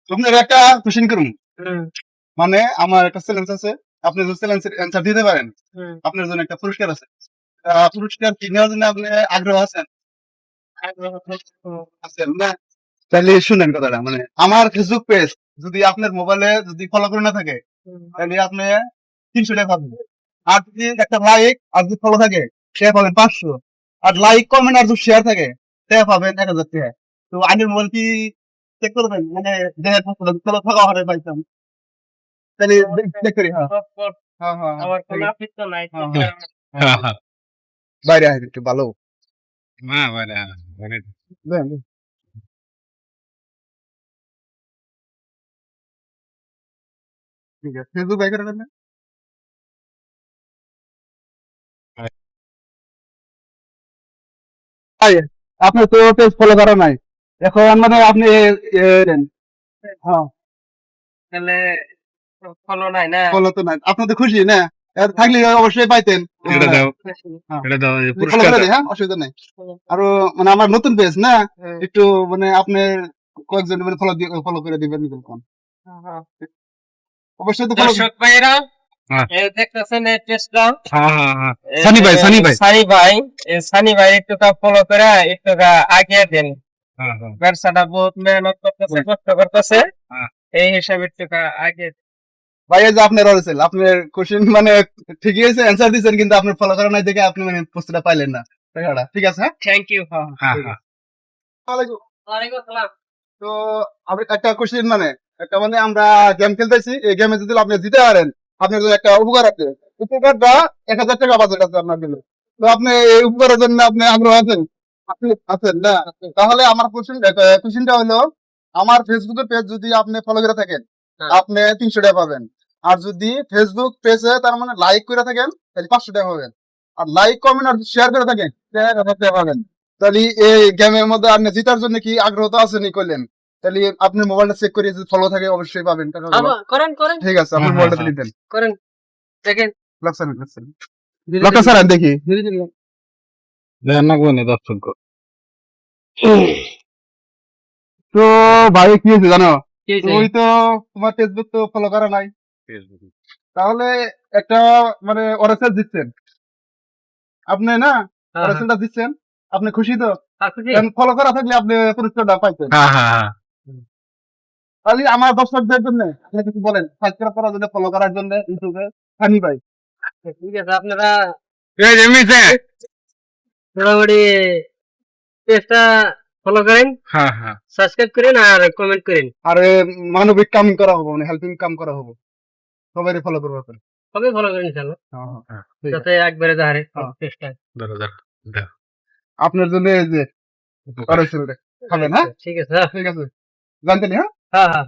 আপনার একটা কোশ্চেন করুন। মানে আমার একটা চ্যালেঞ্জ আছে, আপনি যদি চ্যালেঞ্জের অ্যান্সার দিতে পারেন আপনার জন্য একটা পুরস্কার আছে। পুরস্কার কি নেওয়ার জন্য আপনি আগ্রহ আছেন? আছেন না? তাহলে শুনেন কথাটা, মানে আমার ফেসবুক পেজ যদি আপনার মোবাইলে যদি ফলো করে না থাকে তাহলে আপনি 300 টাকা পাবেন। আর যদি একটা লাইক আর যদি ফলো থাকে সে পাবেন 500। আর লাইক কমেন্ট আর যদি শেয়ার থাকে সে পাবেন 1000 টাকা। তো আগের মোবাইল কি চেক করবেন? মানে দেখেন ফলো থাকা হবে পাইতাম, তাহলে চেক করি। হ্যাঁ হ্যাঁ হ্যাঁ আমার কোনো আপত্তি নাই, check করার। বাইরে আয় একটু ভালো। দেন। ঠিক আছে, ফেসবুক বাই করে দেন। ভাই, আপনি তো পেজ ফলো করা নাই, এখন মানে আপনি দেন। হ্যাঁ, তাহলে ফলো নাই না? ফলো তো নাই, আপনি তো খুশি না? আর থাকলে অবশ্যই পাইতেন। এটা দাও, হ্যাঁ, এটা দাও, এই ফলো পুরস্কার করে দাও। দিই, হ্যাঁ অসুবিধা নাই। আরো মানে আমার নতুন পেজ না, একটু মানে আপনি কয়েকজন মানে ফলো করে দিবেন এরকম। অবশ্যই তো ফলো। দর্শক ভাইরা, হ্যাঁ। এই দেখতেছেন এই পেজটা, হ্যাঁ। সানি ভাই, সানি ভাই। সানি ভাই একটু ফলো করে একটু আগে দেন। হ্যাঁ। ব্যবসাটা বহুত মেহনত করতেছে, কষ্ট করতেছে, হ্যাঁ। এই হিসাবে একটু আগে। ভাই এই যে আপনার অরেছেল, আপনার কোশ্চেন মানে ঠিকই আছে, অ্যান্সার দিচ্ছেন, কিন্তু আপনার ফলো করা নাই দেখে আপনি মানে প্রশ্নটা পাইলেন না টাকাটা। ঠিক আছে, হ্যাঁ থ্যাংক ইউ। হ্যাঁ হ্যাঁ, ঠিক হ্যাঁ। আছে। ওয়ালাইকুম। ওয়ালাইকুম আসসালাম। তো আমি একটা কোশ্চেন, মানে একটা মানে আমরা গেম খেলতেছি, এই গেমে যদি আপনি জিতে পারেন আপনার জন্য একটা উপকার আছে। উপকারটা 1000 টাকা বাজেট আছে আপনার জন্য। তো আপনি এই উপকারের জন্য আপনি আগ্রহ আছেন? আপনি আছেন না? তাহলে আমার কোশ্চেনটা হলো, আমার ফেসবুকের পেজ যদি আপনি ফলো করে থাকেন আপনি 300 টাকা পাবেন। আর যদি ফেসবুক পেজে তার মানে লাইক করে থাকেন তাহলে 500 টাকা পাবেন। আর লাইক কমেন্ট আর শেয়ার করে থাকেন 1000 টাকা পাবেন। তাহলে এই গেমের মধ্যে আপনি জিতার জন্য কি আগ্রহ তো আছে নি করলেন, তাহলে আপনি মোবাইলটা চেক করে যদি ফলো থাকে অবশ্যই পাবেন টাকাগুলো। করেন করেন ঠিক আছে, আপনি মোবাইলটা দিলেন দেন। করেন, দেখেন। লক্ষ্য স্যার দেখি। দেন না কোনে দর্শক। তো ভাই কি হয়েছে জানো, কি হয়েছে? তুই তো তোমার ফেসবুক তো ফলো করা নাই, তাহলে একটা মানে অরেসেল দিচ্ছেন আপনি না, অরেসেলটা দিচ্ছেন, আপনি খুশি তো? ফলো করা থাকলে আপনি পুরস্কারটা পাইতেন। হ্যাঁ। তাহলে আমার দর্শকদের জন্য আপনি কিছু বলেন, সাবস্ক্রাইব করার জন্য, ফলো করার জন্য ইউটিউবে সানি ভাই। ঠিক আছে, আপনারা এই যে মিছে। মোটামুটি পেজটা ফলো করেন, হ্যাঁ। সাবস্ক্রাইব করেন আর কমেন্ট করেন। আর মানবিক কাম করা হবো, মানে হেল্পিং কাম করা হবো, সবাই ফলো করবো আপনার। সবাই ফলো করেন ইনশাআল্লাহ, হ্যাঁ। ঠিক আছে। যাতে একবারে দাঁড়ে হ্যাঁ। পেজটা। দাও। আপনার জন্য এই যে অরেসেল খাবেন। হ্যাঁ ঠিক আছে, ঠিক আছে, জানতেন। হ্যাঁ হ্যাঁ।